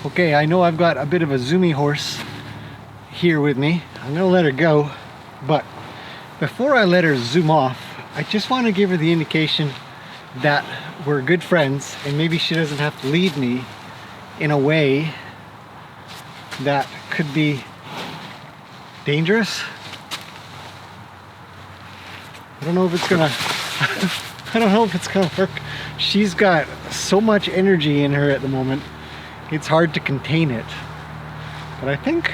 Okay, I know I've got a bit of a zoomy horse here with me. I'm gonna let her go, but before I let her zoom off, I just want to give her the indication that we're good friends and maybe she doesn't have to lead me in a way that could be dangerous. I don't know if it's gonna I don't know if it's gonna work. She's got so much energy in her at the moment, it's hard to contain it. But I think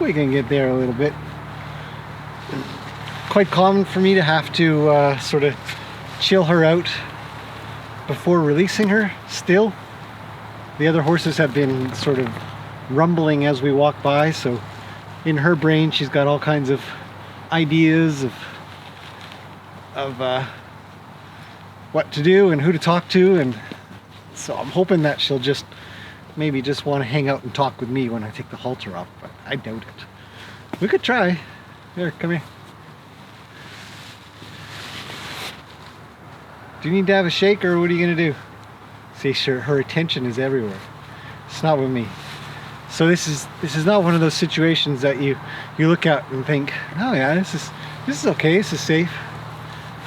we can get there a little bit. Quite common for me to have to sort of chill her out before releasing her still. The other horses have been sort of rumbling as we walk by, so in her brain she's got all kinds of ideas of what to do and who to talk to, and so I'm hoping that she'll just maybe just want to hang out and talk with me when I take the halter off, but I doubt it. We could try. Here, come here. Do you need to have a shake, or what are you gonna do? See, sure, her attention is everywhere. It's not with me. So this is not one of those situations that you look at and think, oh yeah, this is okay, this is safe.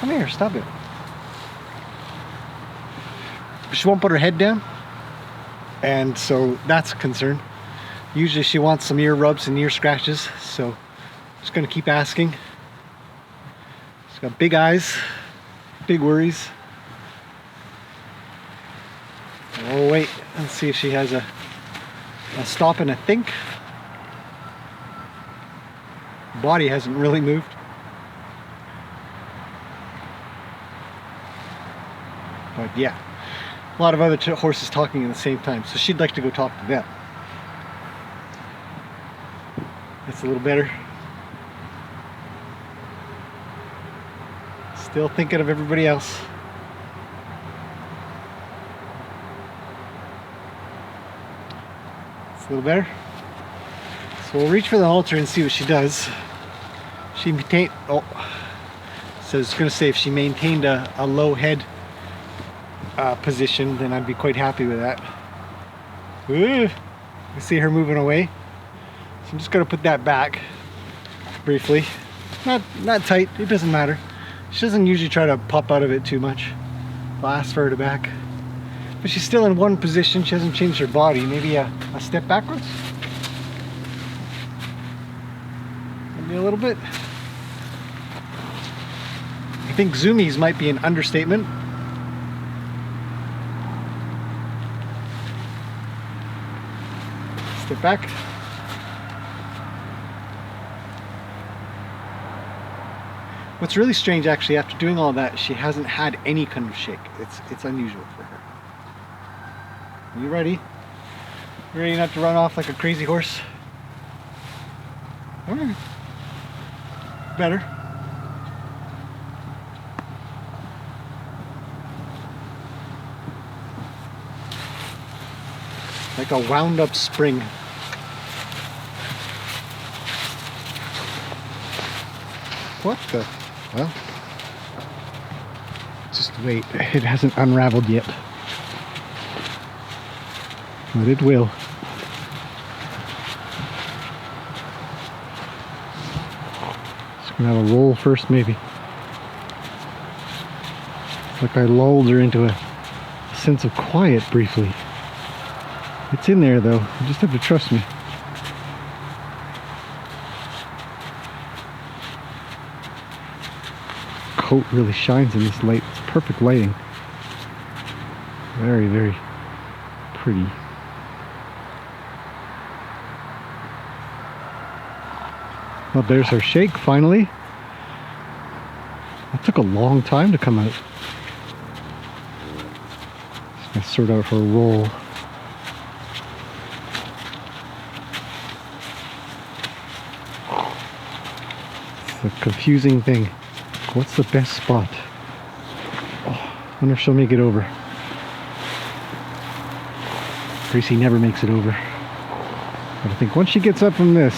Come here, stop it. She won't put her head down, and so that's a concern. Usually she wants some ear rubs and ear scratches, so I'm just gonna keep asking. She's got big eyes, big worries. Oh wait, let's see if she has a stop and a think. Body hasn't really moved. But yeah, a lot of other horses talking at the same time, so she'd like to go talk to them. That's a little better. Still thinking of everybody else. It's a little better. So we'll reach for the halter and see what she does. She maintained, so I was going to say if she maintained a low head position, then I'd be quite happy with that. Ooh, I see her moving away, so I'm just going to put that back briefly. Not tight, it doesn't matter. She doesn't usually try to pop out of it too much. I'll ask for her to back, but she's still in one position. She hasn't changed her body. Maybe a step backwards, maybe a little bit. I think zoomies might be an understatement. Step back. What's really strange, actually, after doing all that, she hasn't had any kind of shake. It's unusual for her. Are you ready? You ready not to run off like a crazy horse? All right. Better. Like a wound up spring. What the? Well, just wait. It hasn't unraveled yet. But it will. Just gonna have a roll first, maybe. Like I lulled her into a sense of quiet briefly. It's in there though, you just have to trust me. Coat really shines in this light. It's perfect lighting. Very, very pretty. Well, there's her shake finally. That took a long time to come out. Just gonna sort out her roll. It's a confusing thing. What's the best spot? Oh, I wonder if she'll make it over. Gracie never makes it over. But I think once she gets up from this,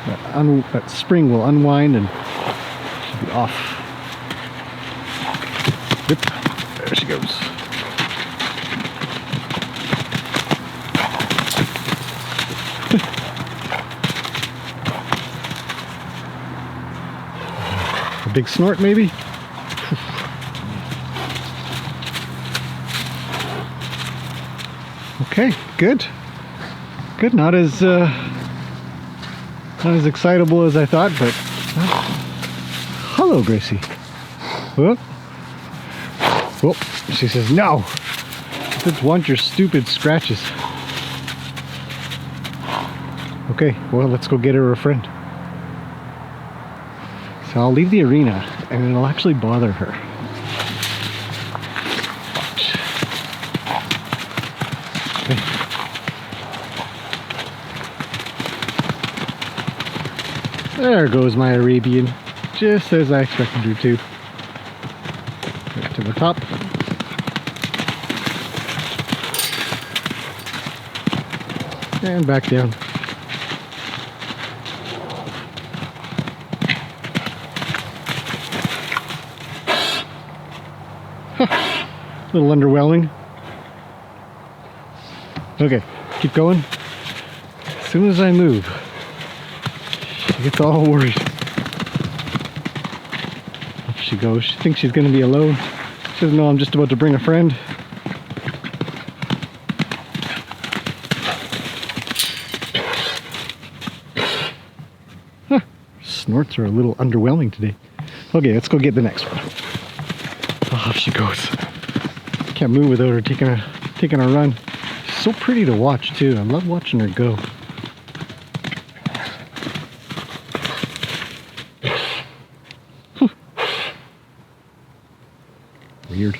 that spring will unwind and she'll be off. Yep, there she goes. big snort maybe? Okay, good. Good, not as excitable as I thought, but hello, Gracie. Whoop. Whoop. She says no. I just want your stupid scratches. Okay, well, let's go get her a friend. So I'll leave the arena and it'll actually bother her. Okay. There goes my Arabian, just as I expected her to. Right to the top. And back down. A little underwhelming. Okay, keep going. As soon as I move, she gets all worried. Off she goes. She thinks she's going to be alone. She doesn't know I'm just about to bring a friend. Huh. Snorts are a little underwhelming today. Okay, let's go get the next one. Off she goes. Can't move without her taking a run. She's so pretty to watch too. I love watching her go. Weird.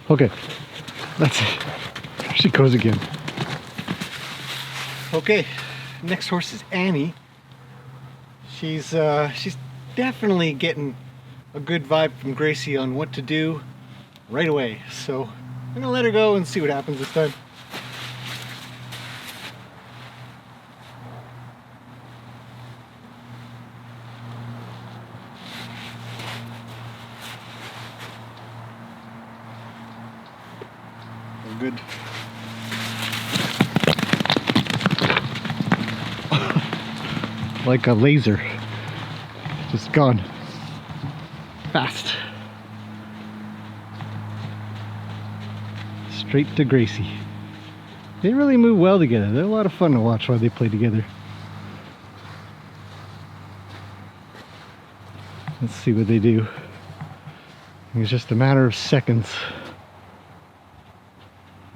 Okay, that's it. There she goes again. Okay, next horse is Annie. She's definitely getting a good vibe from Gracie on what to do right away. So I'm gonna let her go and see what happens this time. Good. Like a laser. Just gone. Fast. Straight to Gracie. They really move well together. They're a lot of fun to watch while they play together. Let's see what they do. It's just a matter of seconds.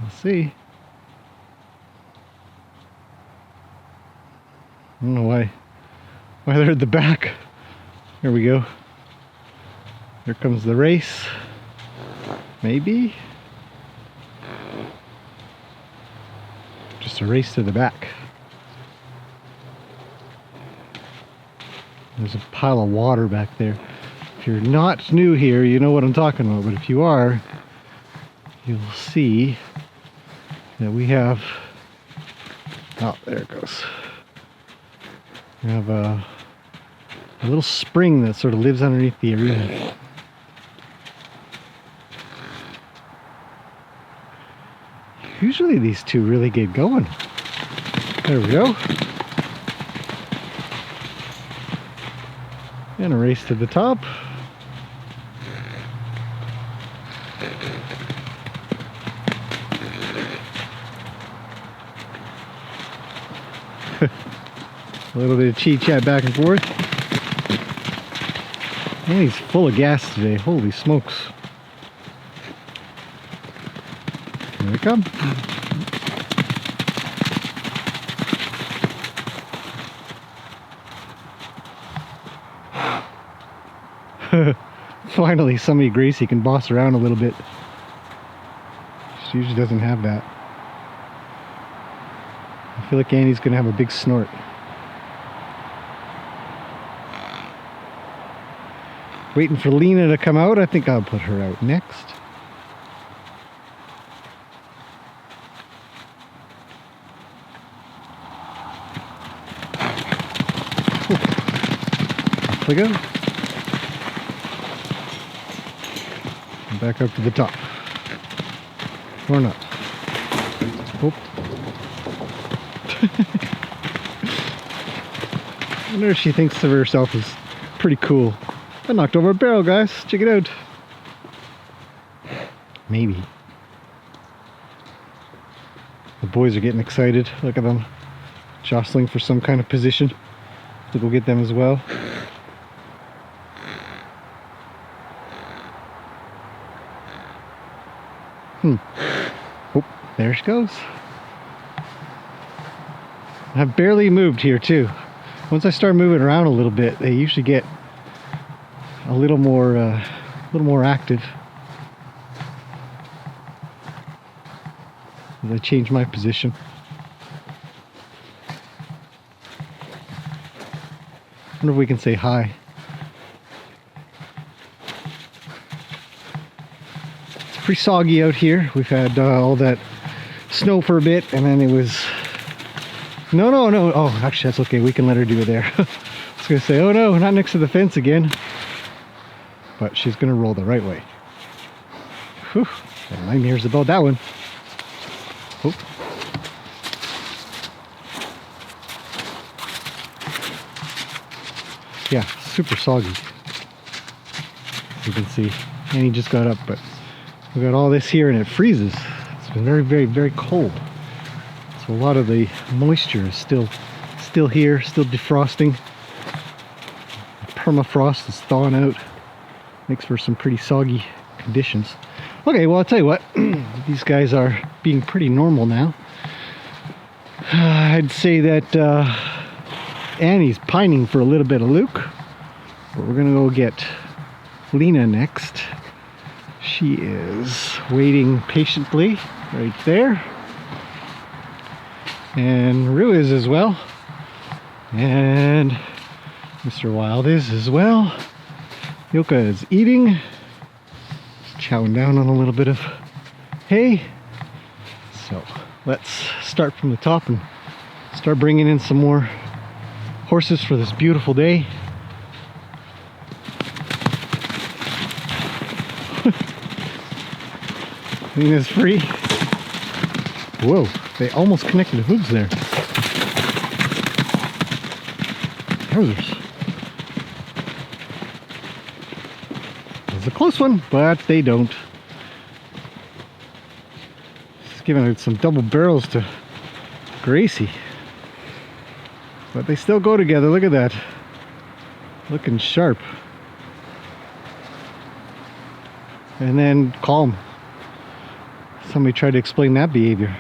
We'll see. I don't know why they're at the back. Here we go. Here comes the race. Maybe. Just a race to the back. There's a pile of water back there. If you're not new here, you know what I'm talking about. But if you are, you'll see that we have, oh, there it goes. We have a little spring that sort of lives underneath the arena. Usually these two really get going. There we go. And a race to the top. A little bit of chit-chat back and forth. And he's full of gas today. Holy smokes. Here we come. Finally, somebody Gracie can boss around a little bit. She usually doesn't have that. I feel like Annie's gonna have a big snort. Waiting for Lena to come out. I think I'll put her out next. Off we go. And back up to the top. Or not. Oh. I wonder if she thinks of herself as pretty cool. I knocked over a barrel, guys. Check it out. Maybe. The boys are getting excited. Look at them. Jostling for some kind of position. To go get them as well. Oh, there she goes. I've barely moved here too. Once I start moving around a little bit, they usually get a little more active. As I change my position. I wonder if we can say hi. It's pretty soggy out here. We've had all that snow for a bit, and then it was... No. Oh, actually, that's okay. We can let her do it there. I was going to say, oh no, not next to the fence again. But she's going to roll the right way. Whew. Got nightmares about that one. Oh. Yeah, super soggy. You can see. And he just got up, but we got all this here and it freezes. It's been very, very, very cold. So a lot of the moisture is still here, still defrosting. Permafrost is thawing out. Makes for some pretty soggy conditions. Okay, well, I'll tell you what. These guys are being pretty normal now. I'd say that Annie's pining for a little bit of Luke. But we're going to go get Lena next. She is waiting patiently right there. And Rue is as well. And Mr. Wild is as well. Yoka is eating. Chowing down on a little bit of hay. So let's start from the top and start bringing in some more horses for this beautiful day. Lena's free. Whoa, they almost connected hooves there. Trousers. It was a close one, but they don't. Just giving out some double barrels to Gracie. But they still go together, look at that. Looking sharp. And then calm. Somebody tried to explain that behavior.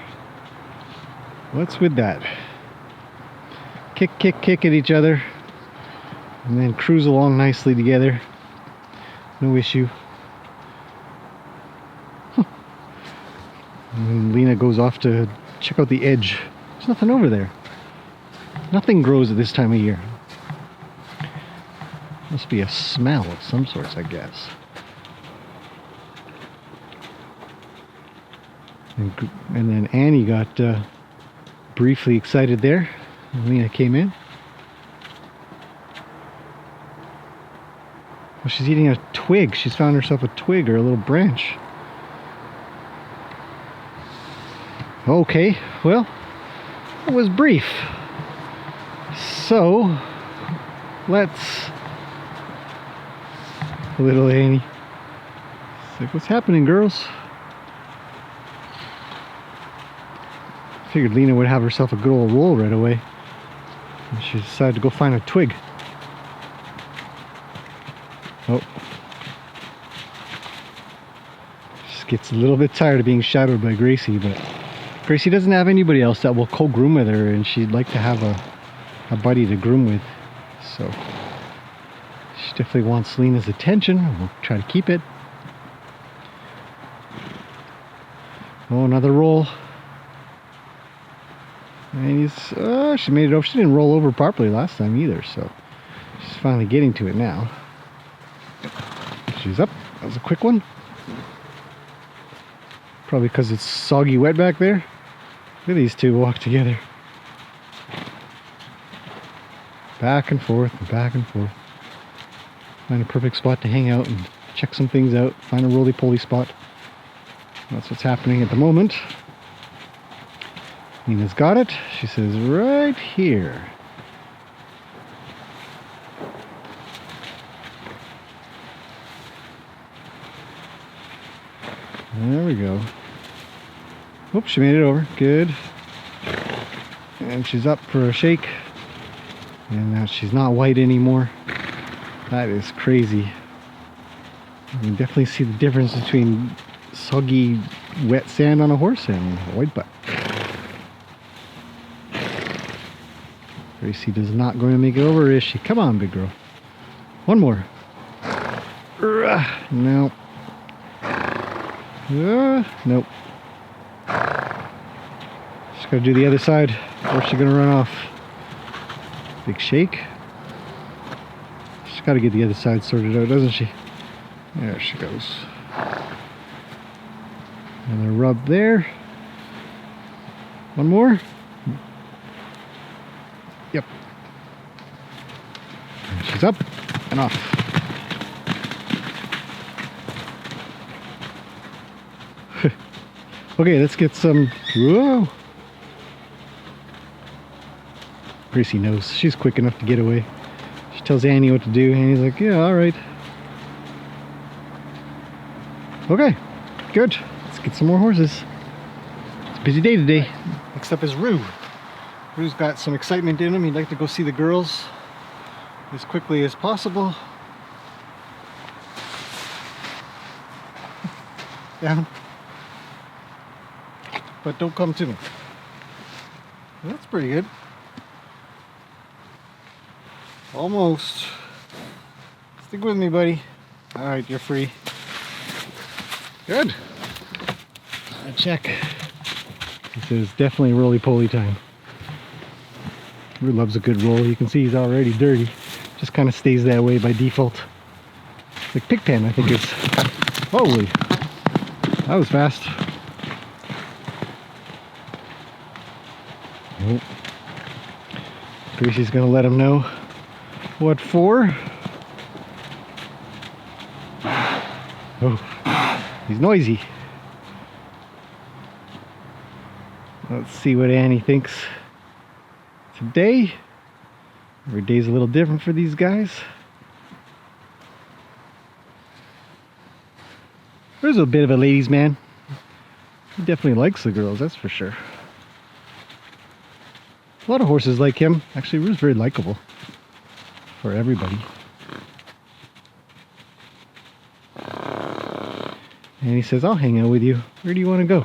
What's with that? Kick, kick, kick at each other. And then cruise along nicely together. No issue. Huh. And then Lena goes off to check out the edge. There's nothing over there. Nothing grows at this time of year. Must be a smell of some sorts, I guess. And then Annie got briefly excited there. Lena came in. Well, she's eating a twig. She's found herself a twig or a little branch. Okay, well, it was brief. So, let's... Little Annie. It's like, what's happening, girls? Figured Lena would have herself a good old roll right away. And she decided to go find a twig. Oh. Just gets a little bit tired of being shadowed by Gracie, but Gracie doesn't have anybody else that will co-groom with her, and she'd like to have a buddy to groom with. So she definitely wants Lena's attention. We'll try to keep it. Oh, another roll. And she made it over. She didn't roll over properly last time either, so she's finally getting to it now. She's up. That was a quick one. Probably because it's soggy wet back there. Look at these two walk together. Back and forth and back and forth. Find a perfect spot to hang out and check some things out. Find a roly-poly spot. That's what's happening at the moment. Nina's got it. She says, right here. There we go. Oops, she made it over. Good. And she's up for a shake. And now she's not white anymore. That is crazy. You can definitely see the difference between soggy, wet sand on a horse and a white butt. Gracie does not going to make it over, is she? Come on, big girl. One more. No. Nope. Just gotta do the other side, or she's gonna run off. Big shake. She's gotta get the other side sorted out, doesn't she? There she goes. Another rub there. One more. Yep. And she's up and off. Okay, let's get some. Whoa! Gracie knows. She's quick enough to get away. She tells Annie what to do. Annie's like, yeah, alright. Okay, good. Let's get some more horses. It's a busy day today. Next up is Rue. Rue's got some excitement in him. He'd like to go see the girls as quickly as possible. Down. But don't come to me. That's pretty good. Almost. Stick with me, buddy. Alright, you're free. Good. I check. This is definitely roly-poly time. Rue loves a good roll. You can see he's already dirty. Just kind of stays that way by default. Like Pigpen, I think is. Holy. That was fast. Oh. Gracie's gonna let him know what for. Oh, he's noisy. Let's see what Annie thinks today. Every day's a little different for these guys. Rue's a bit of a ladies' man. He definitely likes the girls, that's for sure. A lot of horses like him. Actually, Rue's very likable for everybody. And he says, I'll hang out with you. Where do you want to go?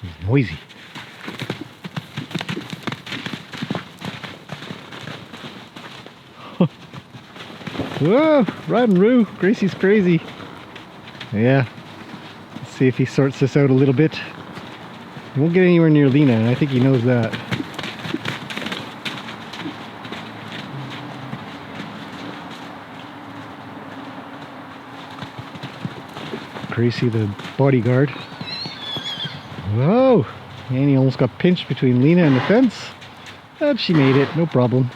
He's noisy. Whoa, run, Rue. Gracie's crazy. Yeah. Let's see if he sorts this out a little bit. He won't get anywhere near Lena, and I think he knows that. Gracie, the bodyguard. Whoa! Annie almost got pinched between Lena and the fence. But she made it, no problem.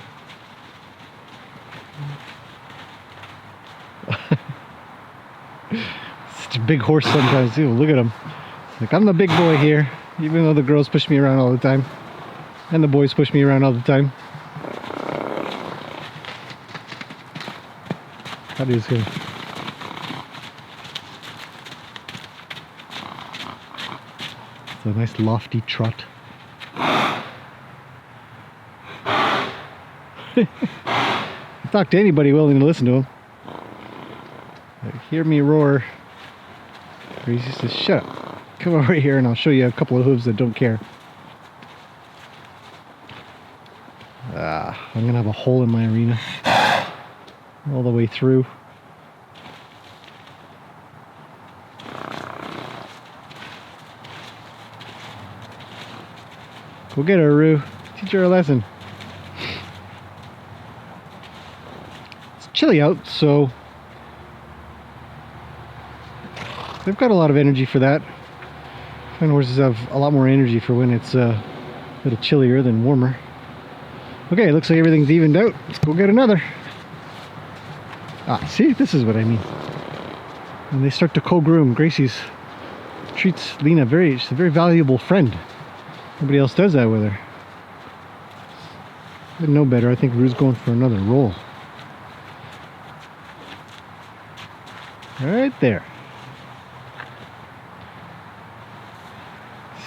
Such a big horse sometimes too. Look at him. Like, I'm the big boy here, even though the girls push me around all the time. And the boys push me around all the time. That is good. It's a nice lofty trot. Talk to anybody willing to listen to him. Like, hear me roar. Gracie says, shut up. Come over here and I'll show you a couple of hooves that don't care. I'm gonna have a hole in my arena. All the way through. Go get her, Rue. Teach her a lesson. It's chilly out, so they've got a lot of energy for that. I find horses have a lot more energy for when it's a little chillier than warmer. Okay, looks like everything's evened out. Let's go get another. Ah, see? This is what I mean. When they start to co-groom, Gracie's treats Lena she's a very valuable friend. Nobody else does that with her. I didn't know better. I think Rue's going for another roll. Right there.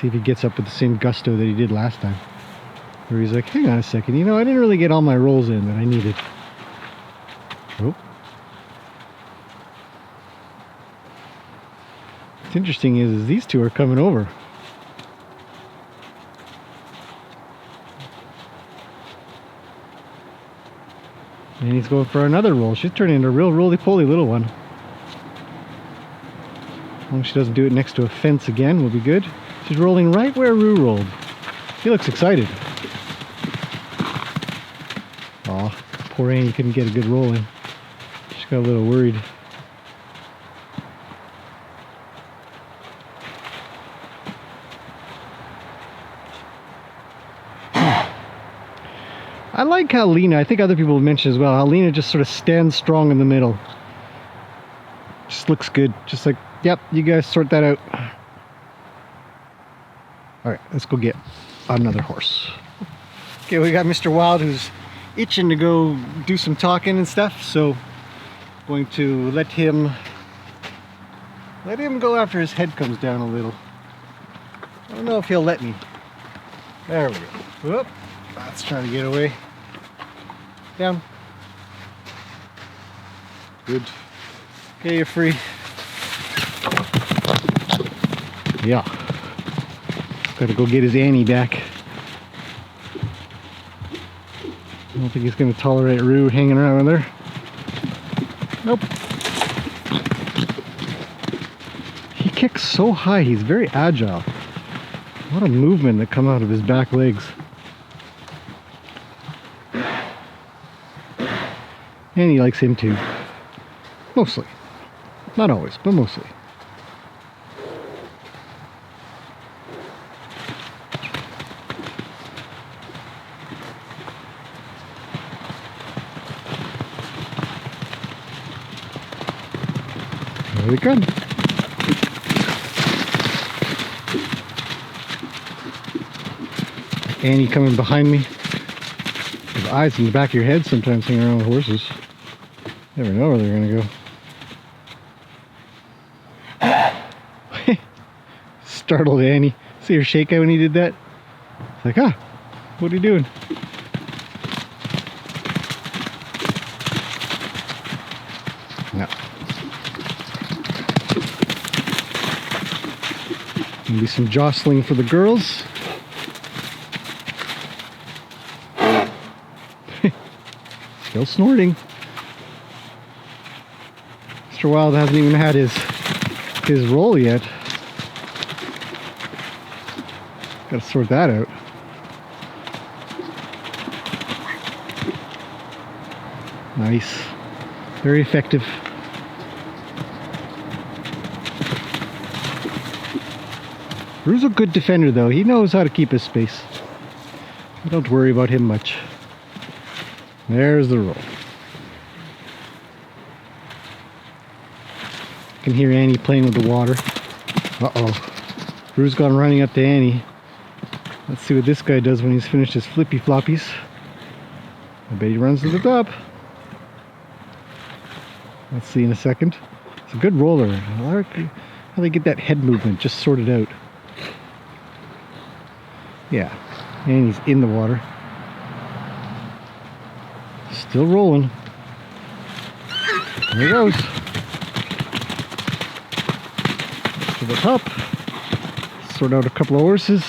See if he gets up with the same gusto that he did last time. Where he's like, hang on a second, you know, I didn't really get all my rolls in that I needed. Oh. What's interesting is these two are coming over. And he's going for another roll. She's turning into a real roly-poly little one. As long as she doesn't do it next to a fence again, we'll be good. She's rolling right where Roo rolled. He looks excited. Aw, poor Annie couldn't get a good roll in. She got a little worried. I like how Lena, I think other people have mentioned as well, how Lena just sort of stands strong in the middle. Just looks good. Just like, yep, you guys sort that out. Alright, let's go get another horse. Okay, we got Mr. Wild who's itching to go do some talking and stuff, so I'm going to let him go after his head comes down a little. I don't know if he'll let me. There we go. Whoop. Let's try to get away. Down. Good. Okay, you're free. Yeah. Gotta go get his Annie back. I don't think he's gonna tolerate Roo hanging around with her. Nope. He kicks so high, he's very agile. A lot of movement that come out of his back legs. And he likes him too. Mostly. Not always, but mostly. There we come. Annie coming behind me. With eyes in the back of your head sometimes hanging around with horses. Never know where they're gonna go. Startled Annie. See her shake out when he did that? It's like, ah, what are you doing? No. Maybe some jostling for the girls. Still snorting. Mr. Wild hasn't even had his roll yet. Gotta sort that out. Nice. Very effective. Roo's a good defender though. He knows how to keep his space. Don't worry about him much. There's the roll. You can hear Annie playing with the water. Uh-oh. Roo's gone running up to Annie. Let's see what this guy does when he's finished his flippy floppies. I bet he runs to the top. Let's see in a second. It's a good roller. I like how they get that head movement just sorted out. Yeah, Annie's in the water. Still rolling. There he goes. To the top. Sort out a couple of horses.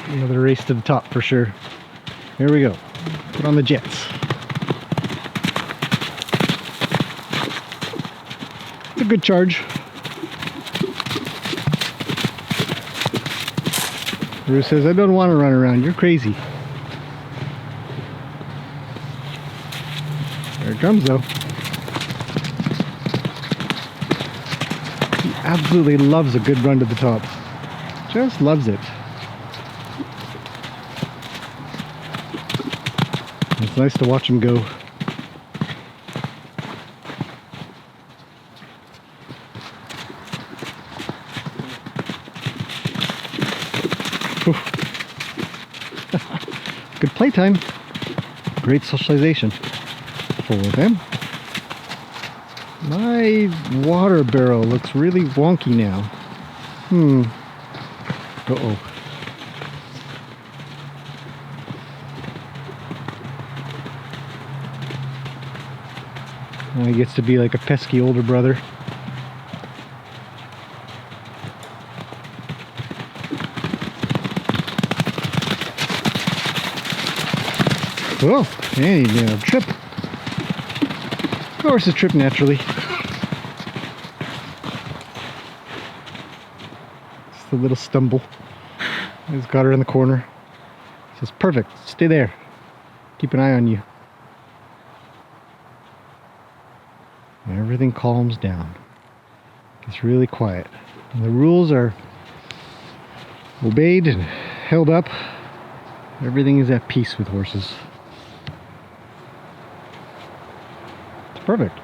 Another race to the top for sure. Here we go. Put on the jets. It's a good charge. Bruce says, I don't want to run around. You're crazy. There it comes though. He absolutely loves a good run to the top. Just loves it. It's nice to watch him go. Good playtime. Great socialization for them. My water barrel looks really wonky now. Uh-oh. Now he gets to be like a pesky older brother. Oh, and he tripped. Of course, it's tripped naturally. Just a little stumble. He's got her in the corner. Says, perfect, stay there. Keep an eye on you. And everything calms down. Gets really quiet. And the rules are obeyed and held up. Everything is at peace with horses. It's perfect.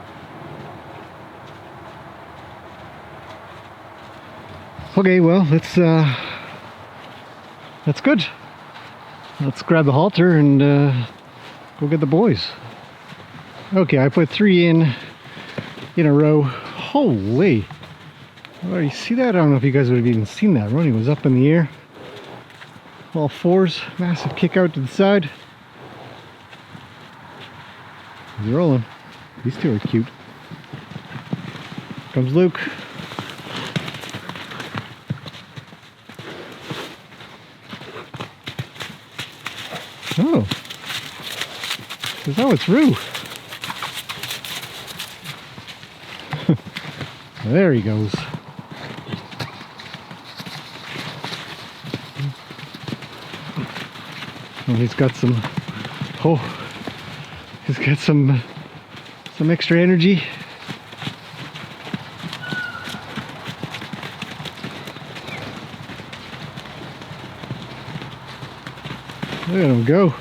Okay, well, that's good. Let's grab the halter and go get the boys. Okay, I put 3 in a row. Holy! Oh, you see that? I don't know if you guys would have even seen that. Ronnie was up in the air. All 4s. Massive kick out to the side. He's rolling. These 2 are cute. Comes Luke. Oh. Oh, it's Rue. There he goes. Oh, he's got some extra energy. Look at him go.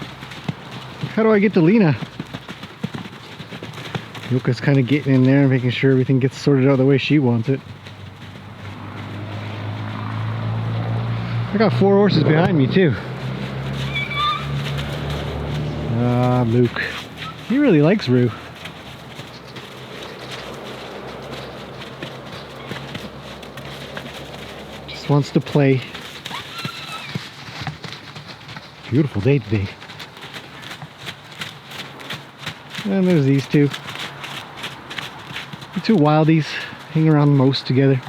How do I get to Lena? Yuka's kind of getting in there, making sure everything gets sorted out the way she wants it. I got 4 horses behind me too. Ah, Luke. He really likes Rue. Just wants to play. Beautiful day today. And there's these 2. The 2 wildies hang around most together.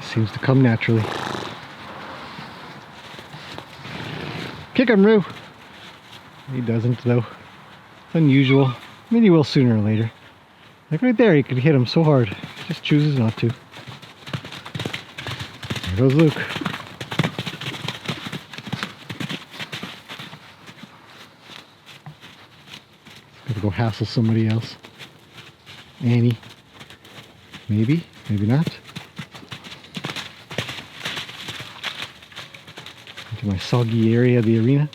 Seems to come naturally. Kick him, Rue. He doesn't though. It's unusual. I mean, he will sooner or later. Like right there, he could hit him so hard. He just chooses not to. There goes Luke. Gotta go hassle somebody else. Annie. Maybe, maybe not. Into my soggy area of the arena.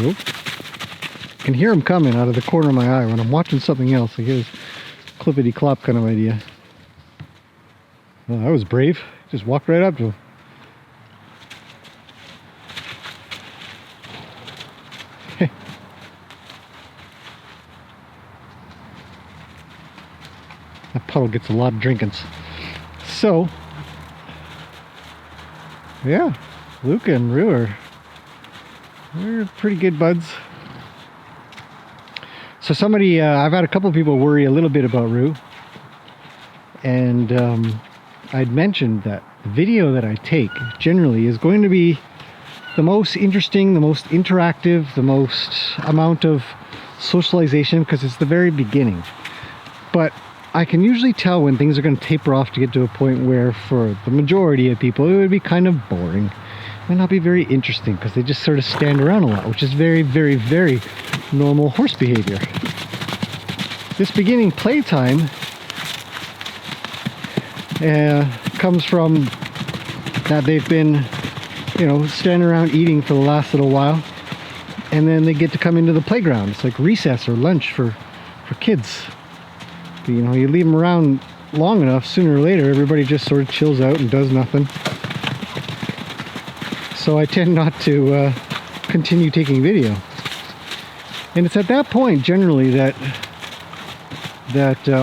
Oh. I can hear him coming out of the corner of my eye when I'm watching something else. I get his clippity-clop kind of idea. Well, that was brave. Just walked right up to him. That puddle gets a lot of drinkings. So, yeah, Luke and Rue they're pretty good buds. So somebody, I've had a couple of people worry a little bit about Rue. And I'd mentioned that the video that I take generally is going to be the most interesting, the most interactive, the most amount of socialization, because it's the very beginning. But I can usually tell when things are going to taper off to get to a point where for the majority of people it would be kind of boring. It might not be very interesting because they just sort of stand around a lot, which is very, very, very normal horse behavior. This beginning playtime comes from that they've been, standing around eating for the last little while, and then they get to come into the playground. It's like recess or lunch for kids. You leave them around long enough, sooner or later everybody just sort of chills out and does nothing. so I tend not to continue taking video. And it's at that point generally that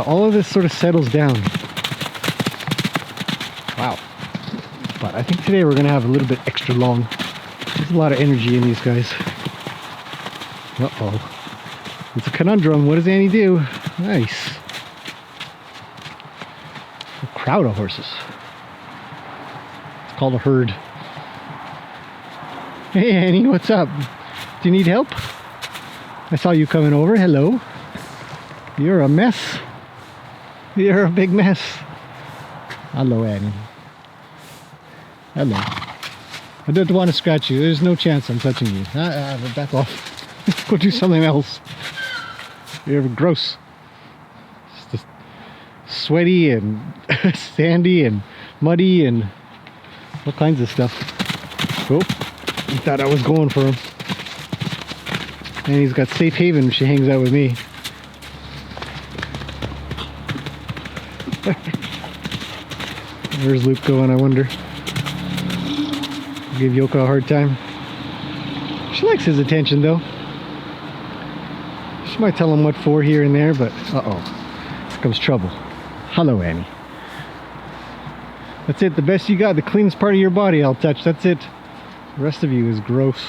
all of this sort of settles down. Wow. But I think today we're going to have a little bit extra long. There's a lot of energy in these guys. Uh-oh. It's a conundrum. What does Annie do? Nice. A crowd of horses. It's called a herd. Hey Annie, what's up? Do you need help? I saw you coming over. Hello. You're a mess. You're a big mess. Hello, Annie. Hello. I don't want to scratch you. There's no chance I'm touching you. Back off. Go do something else. You're gross. It's just sweaty and sandy and muddy and all kinds of stuff. Oh, he thought I was going for him. And he's got safe haven if she hangs out with me. Where's Luke going, I wonder? Give Yoka a hard time. She likes his attention though. She might tell him what for here and there, but uh-oh. Here comes trouble. Hello, Annie. That's it, the best you got, the cleanest part of your body I'll touch, that's it. The rest of you is gross.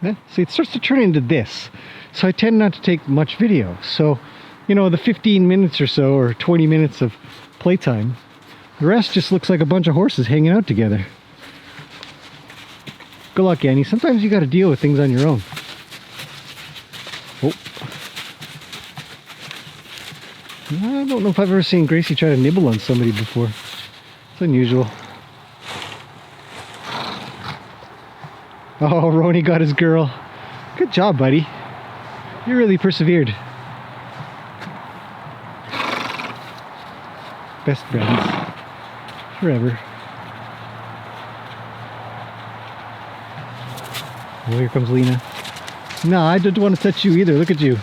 Yeah, see, it starts to turn into this. So I tend not to take much video. So, you know, the 15 minutes or so, or 20 minutes of playtime, the rest just looks like a bunch of horses hanging out together. Good luck, Annie. Sometimes you got to deal with things on your own. Oh. I don't know if I've ever seen Gracie try to nibble on somebody before. It's unusual. Oh, Roni got his girl. Good job, buddy. You really persevered. Best friends. Forever. Oh, here comes Lena. No, I don't want to touch you either. Look at you.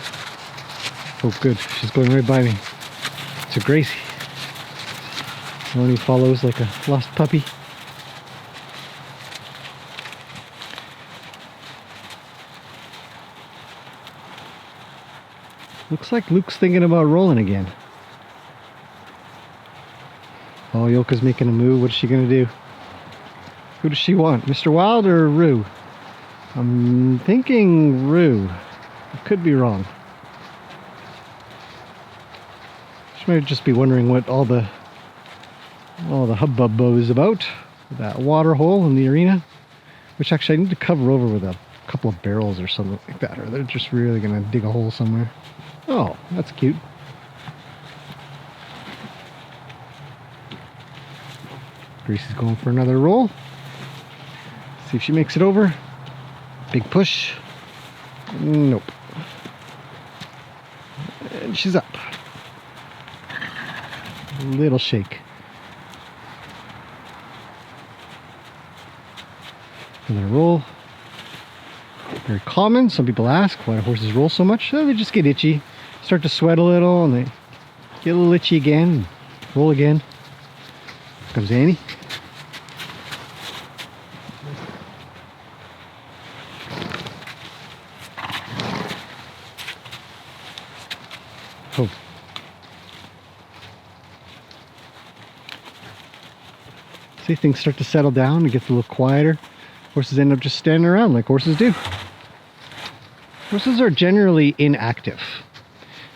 Oh, good. She's going right by me. It's a Gracie. Roni follows like a lost puppy. Looks like Luke's thinking about rolling again. Oh, Yoka's making a move. What is she going to do? Who does she want? Mr. Wild or Roo? I'm thinking Roo. I could be wrong. She might just be wondering what all the hubbub is about. That water hole in the arena. Which actually I need to cover over with a couple of barrels or something like that. Or they're just really going to dig a hole somewhere. Oh, that's cute. Gracie's going for another roll. See if she makes it over. Big push. Nope. And she's up. Little shake. Another roll. Very common. Some people ask why horses roll so much. They just get itchy. Start to sweat a little and they get a little itchy again. Roll again. Here comes Annie. Oh. See, things start to settle down. It gets a little quieter. Horses end up just standing around like horses do. Horses are generally inactive.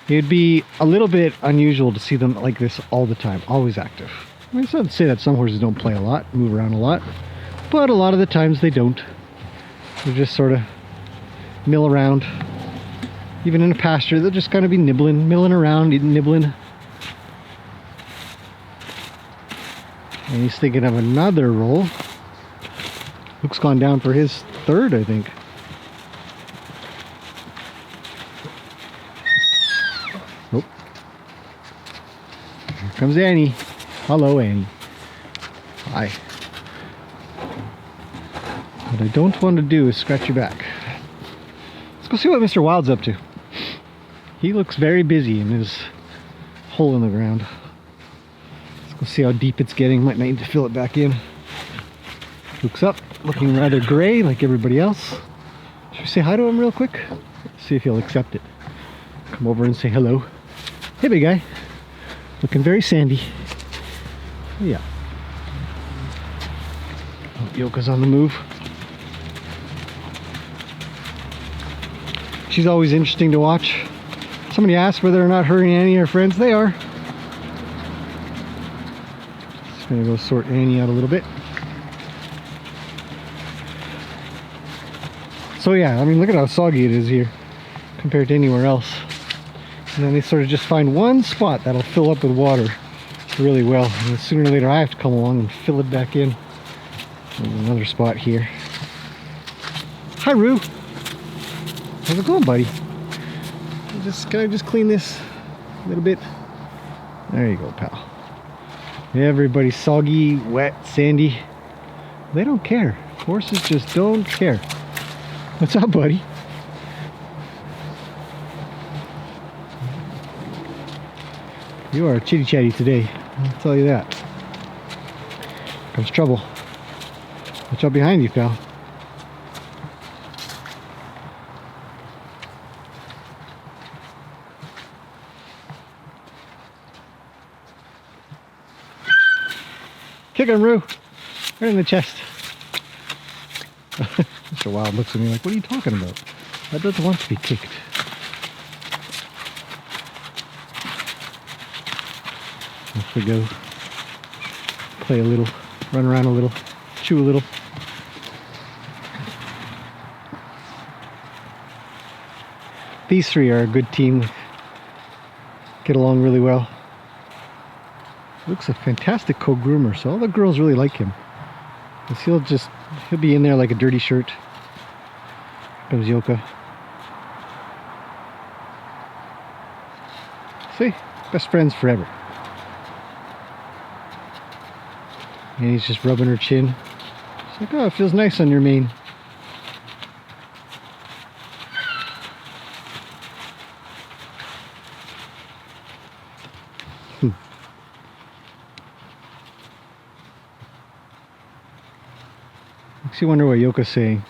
It'd be a little bit unusual to see them like this all the time, always active. I mean, it's not to say that some horses don't play a lot, move around a lot, but a lot of the times they don't. They just sort of mill around. Even in a pasture, they'll just kind of be nibbling, milling around, nibbling. And he's thinking of another roll. Luke's gone down for his third, I think. Nope. Here comes Annie. Hello, Annie. Hi. What I don't want to do is scratch your back. Let's go see what Mr. Wild's up to. He looks very busy in his hole in the ground. Let's We'll see how deep it's getting. Might need to fill it back in. Luke's up, looking rather gray like everybody else. Should we say hi to him real quick? See if he'll accept it. Come over and say hello. Hey, big guy. Looking very sandy. Yeah. Yoka's on the move. She's always interesting to watch. Somebody asked whether or not her and Annie are friends. They are. Just gonna go sort Annie out a little bit. So yeah, I mean, look at how soggy it is here compared to anywhere else. And then they sort of just find one spot that'll fill up with water really well. And then sooner or later I have to come along and fill it back in. There's another spot here. Hi, Roo. How's it going, buddy? Can I just clean this a little bit? There you go, pal. Everybody's soggy, wet, sandy. They don't care. Horses just don't care. What's up, buddy? You are chitty chatty today, I'll tell you that. Here comes trouble. Watch out behind you, pal. Kick him, Roo. Right in the chest. Mr. Wild looks at me like, what are you talking about? That doesn't want to be kicked. Off we go. Play a little, run around a little, chew a little. These three are a good team. Get along really well. Luke's a fantastic co-groomer, so all the girls really like him. Because he'll be in there like a dirty shirt. Comes Yoka. See? Best friends forever. And he's just rubbing her chin. She's like, oh, it feels nice on your mane. Makes you wonder what Yoka's saying.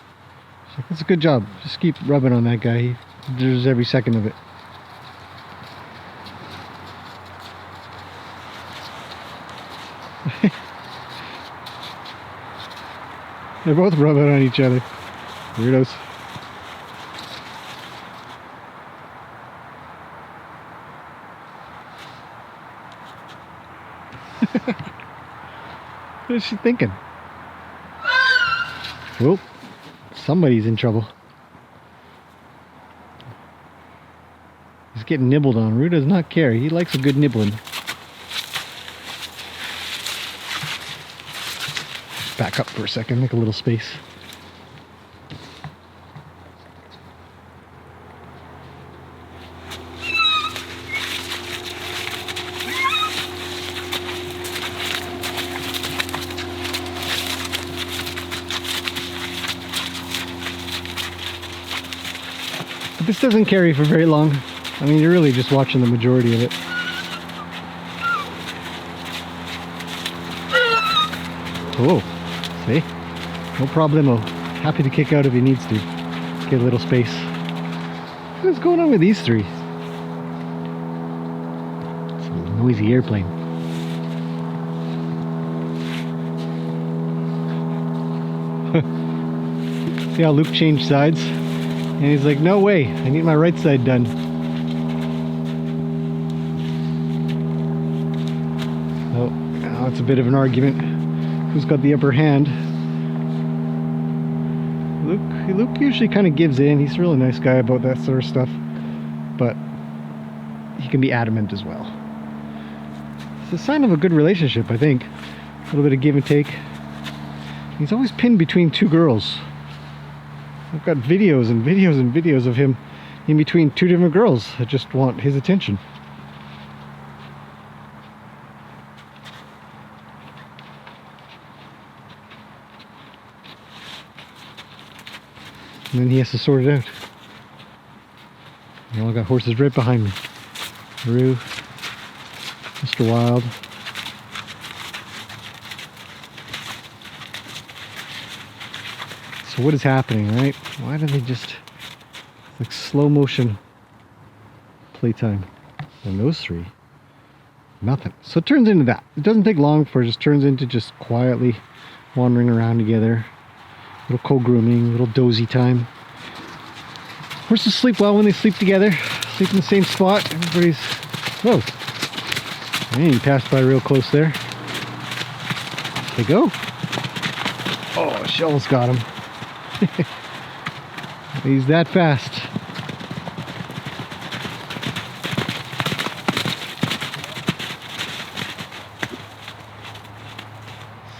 She's like, that's a good job. Just keep rubbing on that guy. He deserves every second of it. They're both rubbing on each other. Weirdos. What is she thinking? Well, somebody's in trouble. He's getting nibbled on. Roo does not care. He likes a good nibbling. Back up for a second, make a little space. But this doesn't carry for very long. I mean, you're really just watching the majority of it. Oh, see? No problemo. Happy to kick out if he needs to. Get a little space. What's going on with these three? It's a noisy airplane. See how Luke changed sides? And he's like, no way, I need my right side done. Oh, now it's a bit of an argument. Who's got the upper hand? Luke usually kind of gives in. He's a really nice guy about that sort of stuff. But he can be adamant as well. It's a sign of a good relationship, I think. A little bit of give and take. He's always pinned between two girls. I've got videos and videos and videos of him in between two different girls that just want his attention. And then he has to sort it out. You know, I got horses right behind me. Roo, Mr. Wild, So what is happening, right? Why do they just like slow motion playtime? And those three, nothing. So it turns into that. It doesn't take long before it just turns into just quietly wandering around together. Little co-grooming, little dozy time. Horses sleep well when they sleep together. Sleep in the same spot. Everybody's... Whoa. Man, you passed by real close there. They go. Oh, Shovel's got him. He's that fast.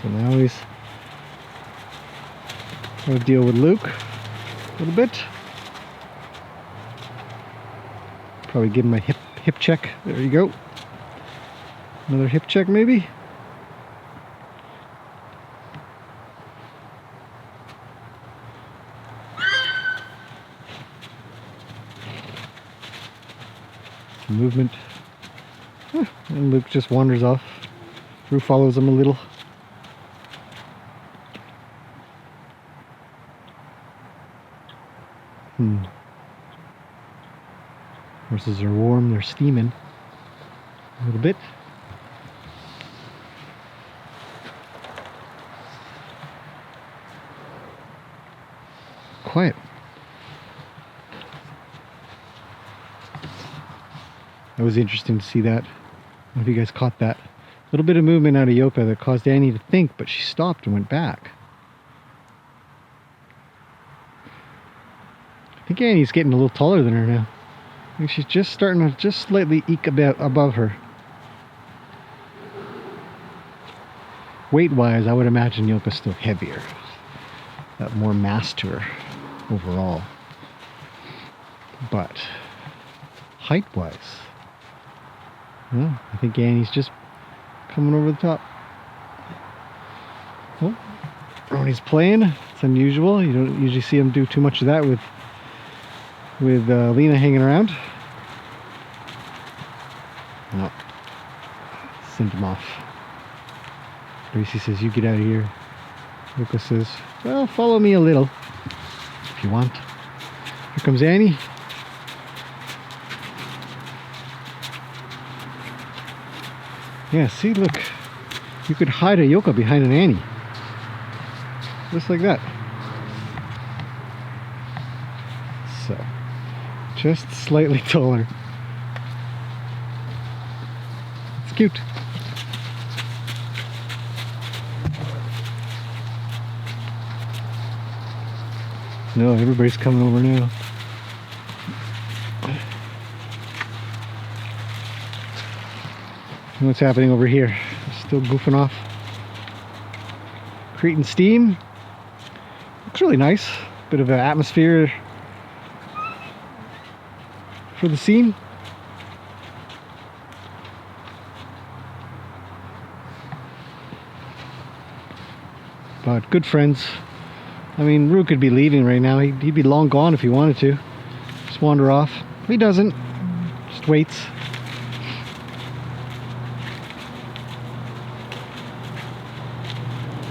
So now he's got to deal with Luke a little bit. Probably give him a hip check. There you go. Another hip check maybe. Some movement. And Luke just wanders off. Rue follows him a little. Horses are warm, they're steaming a little bit. Quiet. That was interesting to see that. I don't know if you guys caught that. A little bit of movement out of Yoka that caused Annie to think, but she stopped and went back. I think Annie's getting a little taller than her now. I think she's just starting to just slightly eke above her. Weight-wise, I would imagine Yoka's still heavier. Got more mass to her overall. But height-wise, well, I think Annie's just coming over the top. Oh, Ronnie's playing. It's unusual. You don't usually see him do too much of that with Lena hanging around. No. Send him off. Gracie says, you get out of here. Lucas says, well, follow me a little if you want. Here comes Annie. Yeah, see, look. You could hide a Yoka behind an Annie. Just like that. So, just slightly taller. It's cute. No, everybody's coming over now. And what's happening over here? Still goofing off. Creating steam. Looks really nice. Bit of an atmosphere for the scene. But good friends. I mean, Rue could be leaving right now. He'd be long gone if he wanted to. Just wander off. He doesn't. Just waits.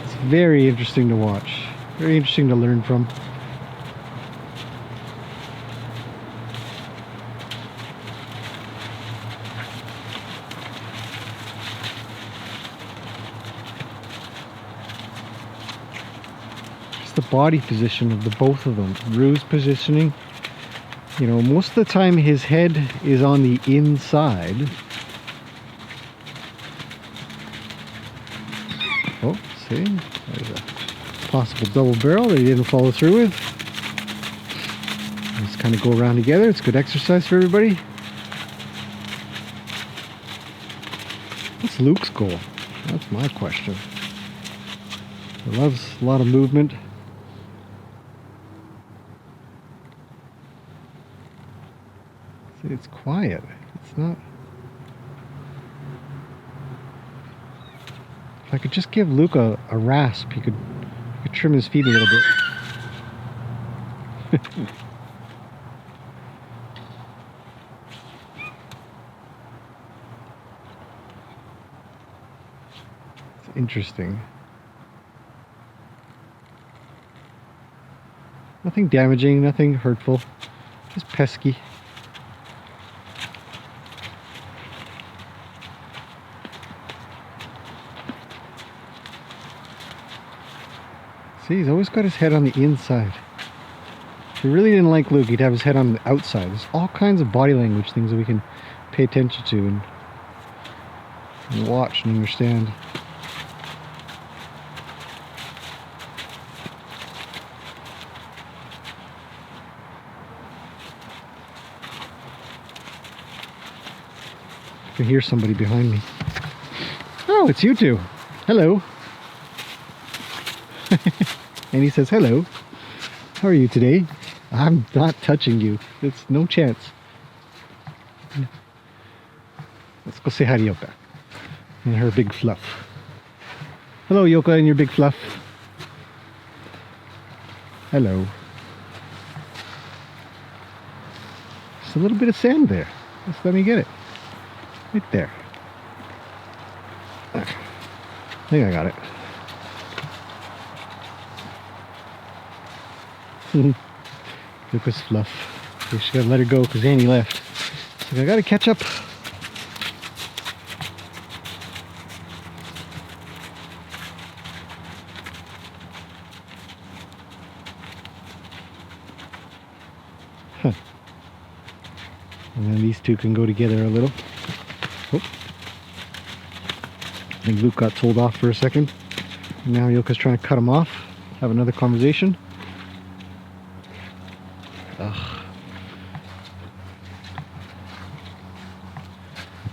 It's very interesting to watch. Very interesting to learn from. The body position of the both of them. Rue's positioning, you know, most of the time his head is on the inside. Oh, see, there's a possible double barrel that he didn't follow through with. Just kind of go around together. It's good exercise for everybody. What's Luke's goal? That's my question. He loves a lot of movement. It's quiet. It's not... If I could just give Luke a rasp, he could trim his feet a little bit. It's interesting. Nothing damaging, nothing hurtful. Just pesky. See, he's always got his head on the inside. If he really didn't like Luke, he'd have his head on the outside. There's all kinds of body language things that we can pay attention to and watch and understand. I can hear somebody behind me. Oh, it's you two. Hello. And he says, hello. How are you today? I'm not touching you. It's no chance. Let's go say hi to Yoka and her big fluff. Hello, Yoka and your big fluff. Hello. Just a little bit of sand there. Just let me get it. Right there. I think I got it. Yoka's fluff. We just gotta let her go because Annie left. So I gotta catch up. Huh. And then these two can go together a little. Oh. I think Luke got told off for a second. And now Yoka's trying to cut him off. Have another conversation. Ugh.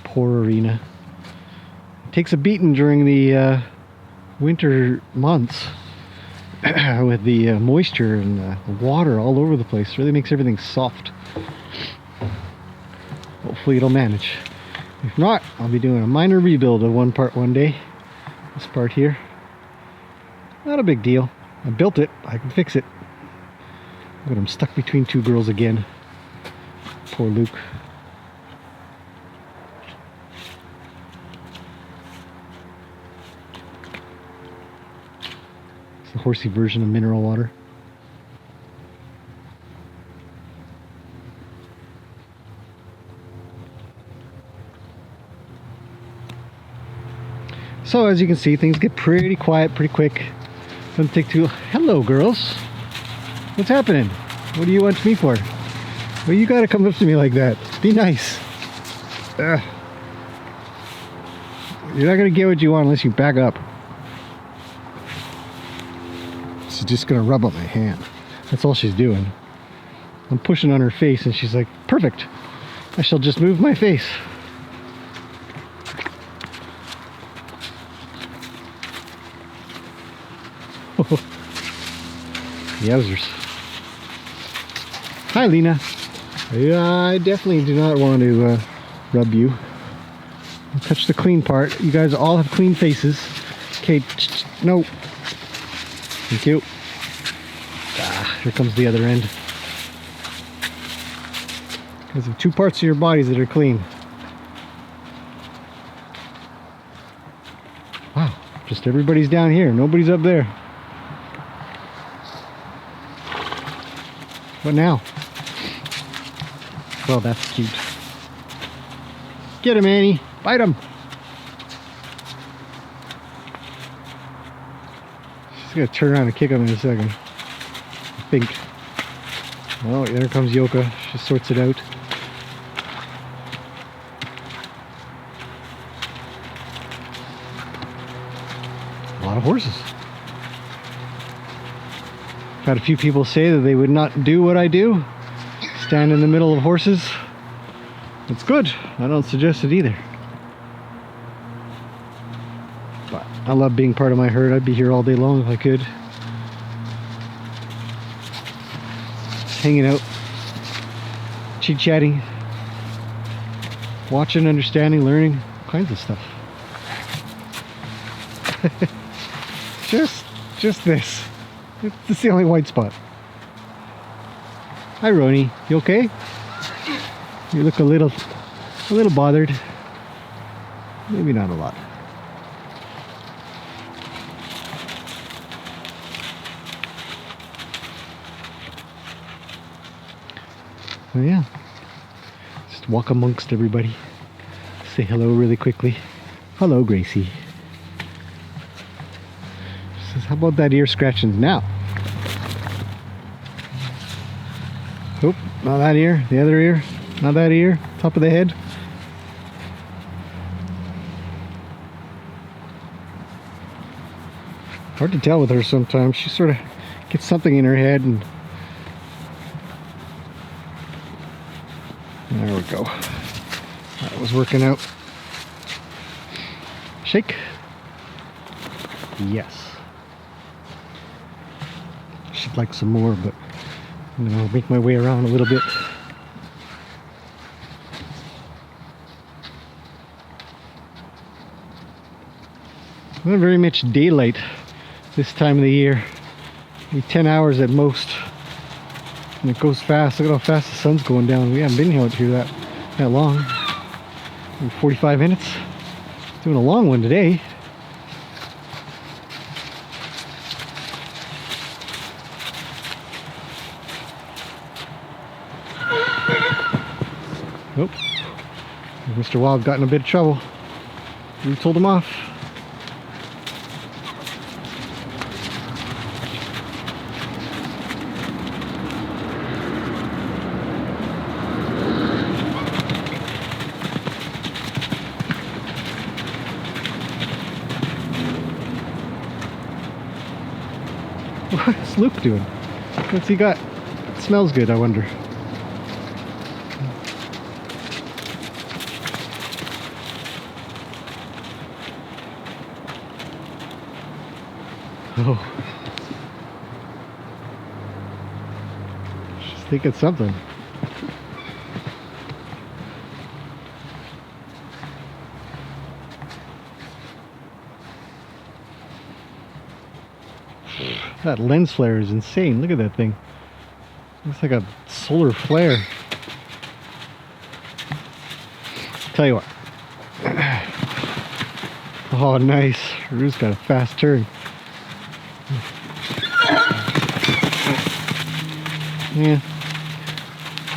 Poor arena. It takes a beating during the winter months with the moisture and the water all over the place. It really makes everything soft. Hopefully it'll manage. If not, I'll be doing a minor rebuild of one part one day. This part here. Not a big deal. I built it. I can fix it. But I'm stuck between two girls again. Poor Luke. It's the Horsey version of mineral water. So as you can see, things get pretty quiet pretty quick. Doesn't take too... Hello, girls. What's happening? What do you want me for? Well, you gotta come up to me like that. Be nice. Ugh. You're not gonna get what you want unless you back up. She's just gonna rub on my hand. That's all she's doing. I'm pushing on her face and she's like, perfect. I shall just move my face. Yowzers. Hi, Lena. I definitely do not want to rub you. I'll touch the clean part. You guys all have clean faces. Okay, no. Thank you. Ah, here comes the other end. Because of two parts of your bodies that are clean. Wow, just everybody's down here. Nobody's up there. What now? Well, that's cute. Get him, Annie. Bite him. She's gonna turn around and kick him in a second. I think. Oh, there comes Yoka. She sorts it out. A lot of horses. Had a few people say that they would not do what I do. Stand in the middle of horses. It's good. I don't suggest it either. But I love being part of my herd. I'd be here all day long if I could. Hanging out. Chit-chatting. Watching, understanding, learning. All kinds of stuff. Just this. It's the only white spot. Hi, Roni. You okay? You look a little bothered. Maybe not a lot. So yeah, just walk amongst everybody. Say hello really quickly. Hello, Gracie. She says, how about that ear scratching now? Oop, not that ear, the other ear, not that ear, top of the head. Hard to tell with her sometimes. She sort of gets something in her head and there we go. That was working out. Shake. Yes. She'd like some more, but I'm gonna make my way around a little bit. Not very much daylight this time of the year. Maybe 10 hours at most. And it goes fast. Look at how fast the sun's going down. We haven't been out here that long. Maybe 45 minutes. Doing a long one today. Nope. Mr. Wild got in a bit of trouble. We told him off. What's Luke doing? What's he got? It smells good, I wonder. Oh. She's thinking something. That lens flare is insane. Look at that thing. Looks like a solar flare. Tell you what. Oh, nice. Rue's got a fast turn. Yeah.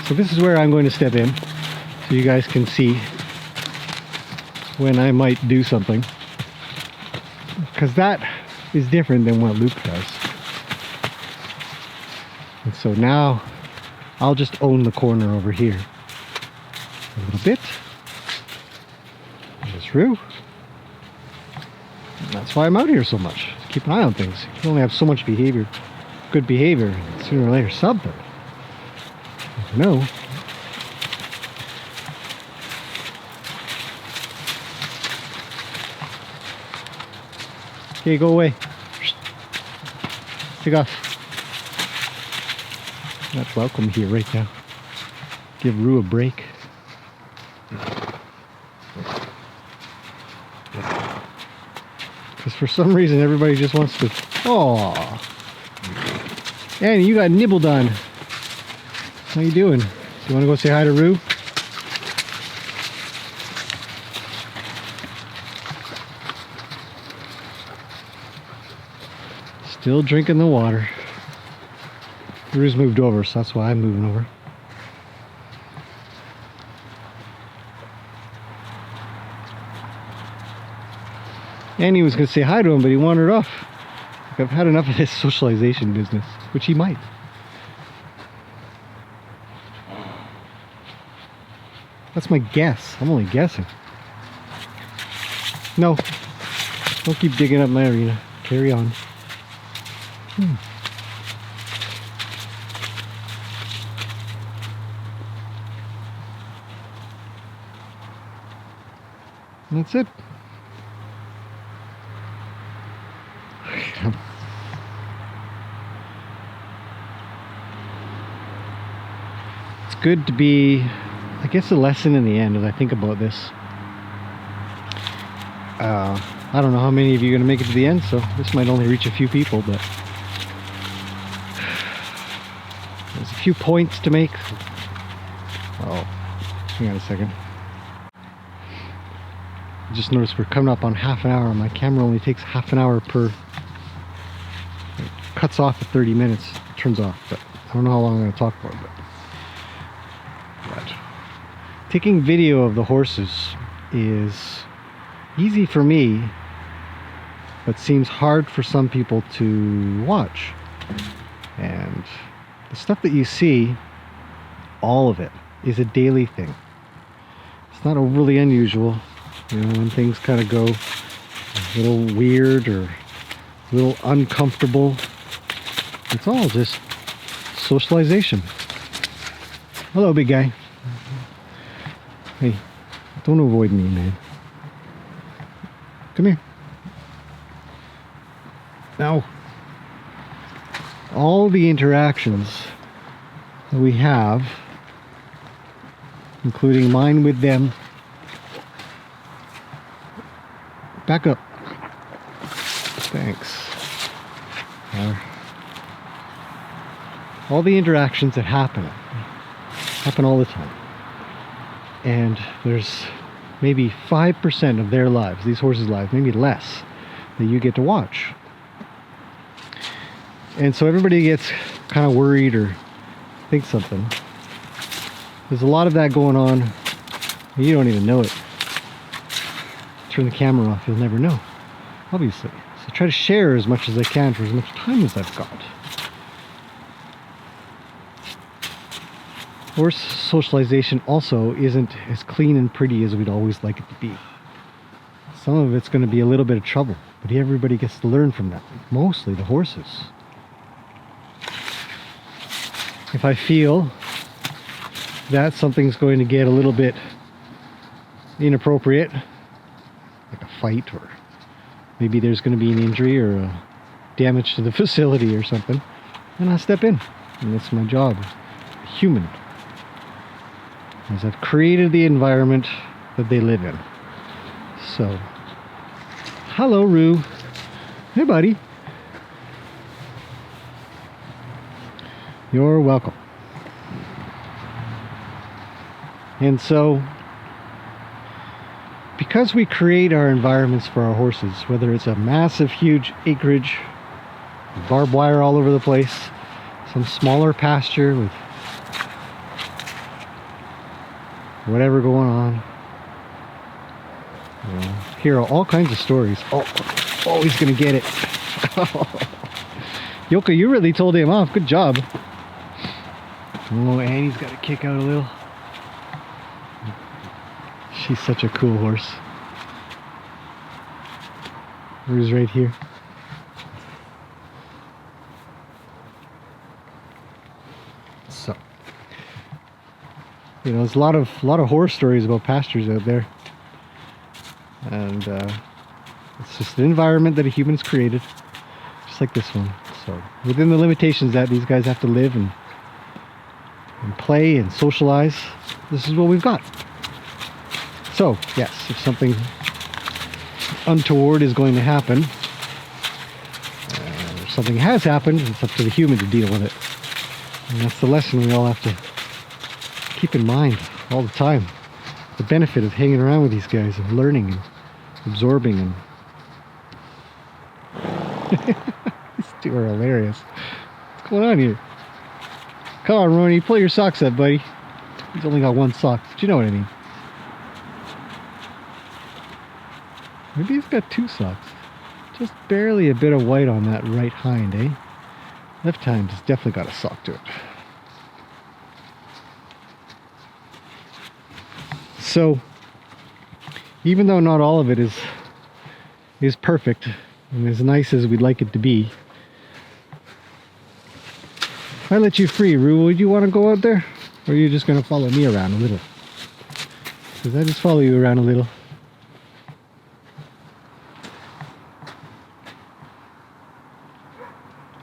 So this is where I'm going to step in so you guys can see when I might do something. Because that is different than what Luke does. And so now I'll just own the corner over here a little bit. There's Rue. And that's why I'm out here so much. Keep an eye on things. You can only have so much behavior, good behavior. Sooner or later, something. No. Okay, go away. Take off. Not welcome here right now. Give Rue a break. Because for some reason everybody just wants to... Aww. Annie, you got nibbled on. How you doing? Do you want to go say hi to Rue? Still drinking the water. Rue's moved over, so that's why I'm moving over. Annie was going to say hi to him, but he wandered off. Like, I've had enough of this socialization business, which he might. That's my guess. I'm only guessing. No. Don't keep digging up my arena. Carry on. And that's it. It's good to be, I guess, a lesson in the end as I think about this. I don't know how many of you are going to make it to the end, so this might only reach a few people, but there's a few points to make. Oh, hang on a second. I just noticed we're coming up on half an hour. My camera only takes half an hour per. It cuts off at 30 minutes, turns off, but I don't know how long I'm going to talk for. But taking video of the horses is easy for me, but seems hard for some people to watch. And the stuff that you see, all of it, is a daily thing. It's not overly unusual, you know, when things kind of go a little weird or a little uncomfortable. It's all just socialization. Hello, big guy. Hey, don't avoid me, man. Come here. Now, all the interactions that we have, including mine with them. Back up. Thanks. All the interactions that happen all the time. And there's maybe 5% of their lives, these horses' lives, maybe less, that you get to watch. And so everybody gets kind of worried or thinks something. There's a lot of that going on, and you don't even know it. Turn the camera off, you'll never know, obviously. So try to share as much as I can for as much time as I've got. Horse socialization also isn't as clean and pretty as we'd always like it to be. Some of it's going to be a little bit of trouble, but everybody gets to learn from that, mostly the horses. If I feel that something's going to get a little bit inappropriate, like a fight, or maybe there's going to be an injury or a damage to the facility or something, then I'll step in. And that's my job, human. As I've created the environment that they live in. So, hello, Roo. Hey, buddy. You're welcome. And so, because we create our environments for our horses, whether it's a massive, huge acreage, barbed wire all over the place, some smaller pasture with whatever going on, you know, hear all kinds of stories. Oh, he's gonna get it. Yoka, you really told him off. Good job. Oh, Annie's got to kick out a little. She's such a cool horse. Rue's right here. So, you know, there's a lot of horror stories about pastures out there, and it's just an environment that a human's created, just like this one. So, within the limitations that these guys have to live and play and socialize, this is what we've got. So, yes, if something untoward is going to happen, or something has happened, it's up to the human to deal with it. And that's the lesson we all have to keep in mind all the time. The benefit of hanging around with these guys and learning and absorbing. And these two are hilarious. What's going on here? Come on, Ronnie, pull your socks up, buddy. He's only got one sock, but you know what I mean. Maybe he's got two socks. Just barely a bit of white on that right hind, eh? Left hind has definitely got a sock to it. So, even though not all of it is perfect and as nice as we'd like it to be, if I let you free, Rue, would you want to go out there? Or are you just going to follow me around a little? Because I just follow you around a little.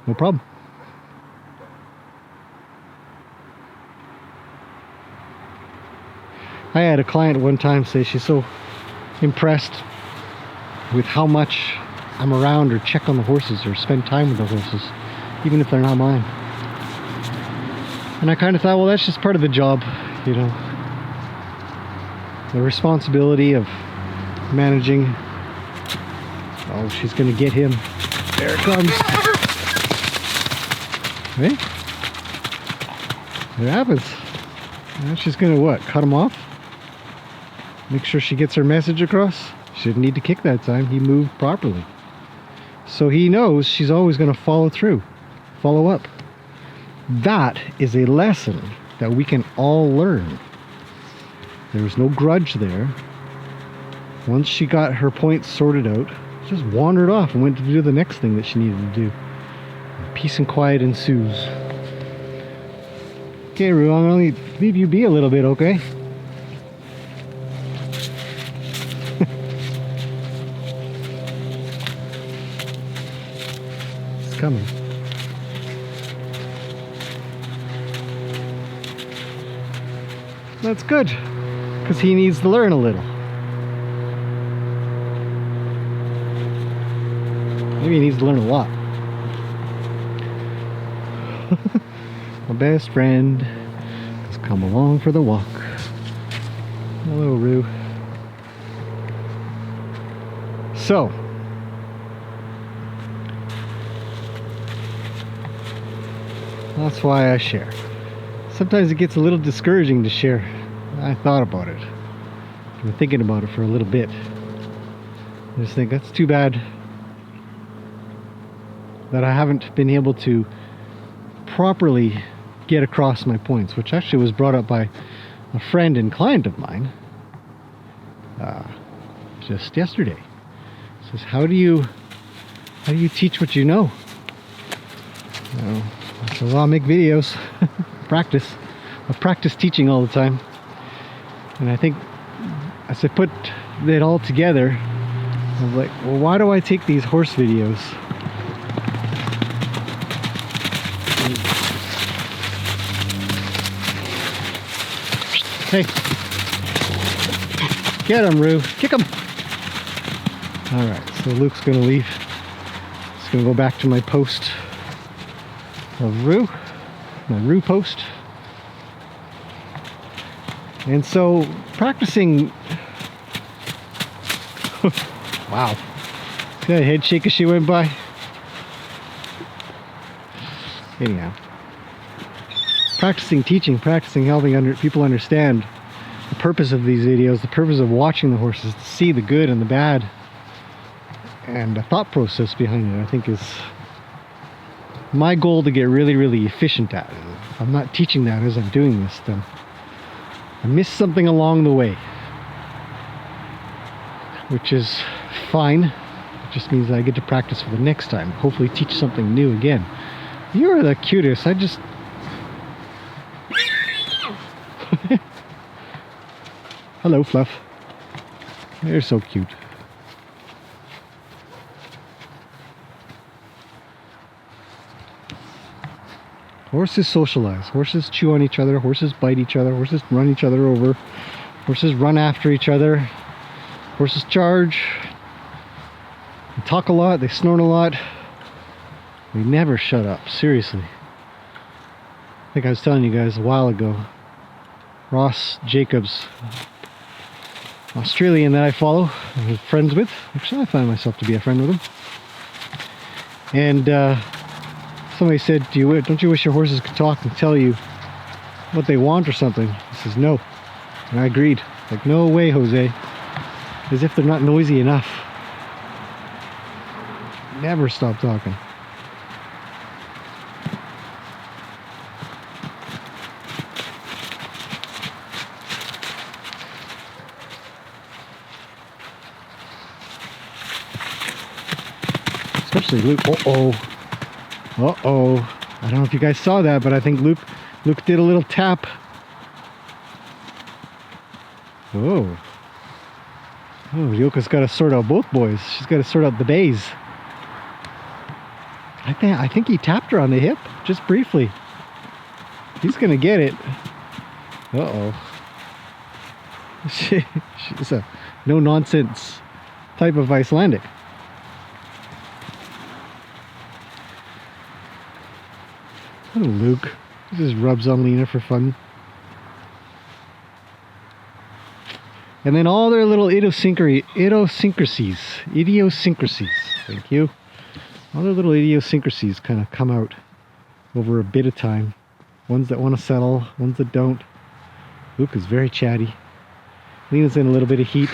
No problem. I had a client one time say she's so impressed with how much I'm around or check on the horses or spend time with the horses, even if they're not mine. And I kind of thought, well, that's just part of the job, you know. The responsibility of managing. Oh, she's going to get him. There it comes. Hey? It happens. Now she's going to what? Cut him off? Make sure she gets her message across. She didn't need to kick that time. He moved properly. So he knows she's always going to follow through, follow up. That is a lesson that we can all learn. There's no grudge there. Once she got her points sorted out, she just wandered off and went to do the next thing that she needed to do. Peace and quiet ensues. Okay, Rue, I'm going to leave you be a little bit, okay? It's coming. That's good, because he needs to learn a little. Maybe he needs to learn a lot. My best friend has come along for the walk. Hello, Rue. So, that's why I share. Sometimes it gets a little discouraging to share. I thought about it. I've been thinking about it for a little bit. I just think that's too bad that I haven't been able to properly get across my points, which actually was brought up by a friend and client of mine just yesterday. He says, how do you teach what you know? So I'll make videos. Practice. I practice teaching all the time. And I think as I put it all together, I was like, well, why do I take these horse videos? Hey, get him, Rue. Kick him. All right, so Luke's gonna leave. Just gonna go back to my post of Rue, my Rue post. And so practicing. Wow. See that head shake as she went by? Anyhow. Practicing teaching, practicing helping people understand the purpose of these videos, the purpose of watching the horses, to see the good and the bad, and the thought process behind it, I think is my goal to get really, really efficient at it. If I'm not teaching that as I'm doing this, then I missed something along the way, which is fine. It just means that I get to practice for the next time, hopefully teach something new again. You are the cutest. I just hello, Fluff. You're so cute. Horses socialize. Horses chew on each other. Horses bite each other. Horses run each other over. Horses run after each other. Horses charge. They talk a lot. They snort a lot. They never shut up. Seriously. I think I was telling you guys a while ago. Ross Jacobs, Australian that I follow, I'm friends with. Actually, I find myself to be a friend with him. And somebody said, don't you wish your horses could talk and tell you what they want or something? He says, no. And I agreed. Like, no way, Jose. As if they're not noisy enough. Never stop talking. Especially Luke. Uh-oh. I don't know if you guys saw that, but I think Luke did a little tap. Oh. Oh, Yoka's got to sort out both boys. She's got to sort out the bays. I think he tapped her on the hip, just briefly. He's going to get it. Uh-oh. She's a no-nonsense type of Icelandic. Oh, Luke. He just rubs on Lena for fun. And then all their little idiosyncrasies. Thank you. All their little idiosyncrasies kind of come out over a bit of time. Ones that want to settle, ones that don't. Luke is very chatty. Lena's in a little bit of heat.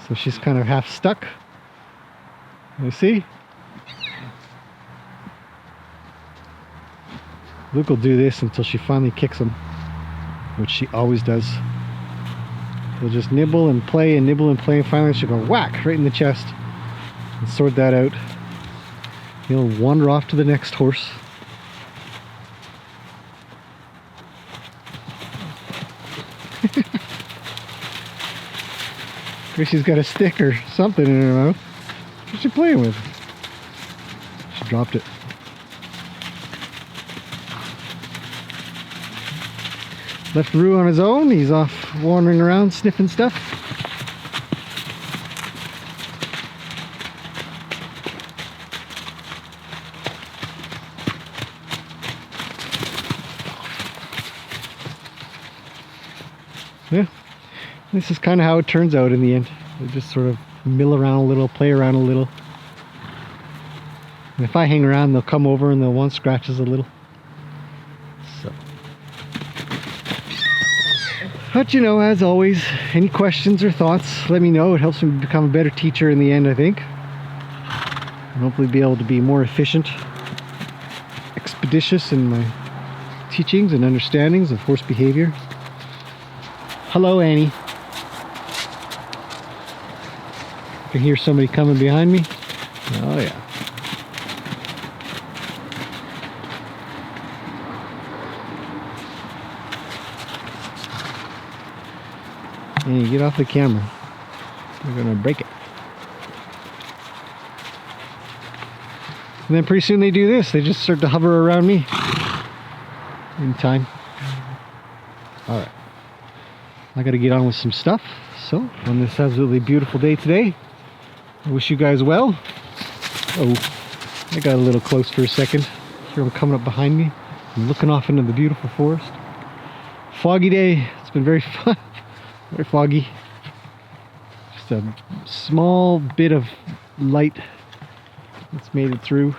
So she's kind of half stuck. You see? Luke will do this until she finally kicks him, which she always does. He'll just nibble and play and nibble and play, and finally she'll go whack right in the chest and sort that out. He'll wander off to the next horse. She's got a stick or something in her mouth. What's she playing with? She dropped it. Left Roo on his own. He's off wandering around sniffing stuff. Yeah, this is kind of how it turns out in the end. They just sort of mill around a little, play around a little. And if I hang around, they'll come over and they'll want scratches a little. So, but you know, as always, any questions or thoughts, let me know. It helps me become a better teacher in the end, I think. And hopefully be able to be more efficient, expeditious in my teachings and understandings of horse behavior. Hello, Annie. I can hear somebody coming behind me. Oh yeah. Annie, get off the camera. We're gonna break it. And then pretty soon they do this. They just start to hover around me in time. All right. I gotta get on with some stuff. So, on this absolutely beautiful day today, I wish you guys well. Oh, I got a little close for a second. Here I'm coming up behind me. I'm looking off into the beautiful forest. Foggy day. It's been very fun. Very foggy. Just a small bit of light that's made it through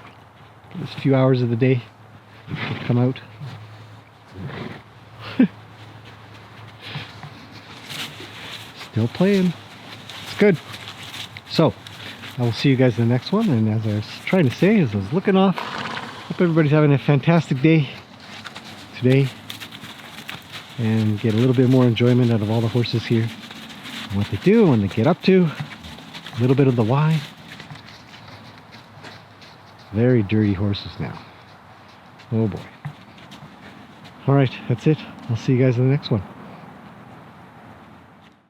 this few hours of the day to come out. Still playing. It's good. So, I will see you guys in the next one. And as I was trying to say, as I was looking off, hope everybody's having a fantastic day today. And get a little bit more enjoyment out of all the horses here. And what they do, when they get up to. A little bit of the why. Very dirty horses now. Oh boy. Alright, that's it. I'll see you guys in the next one.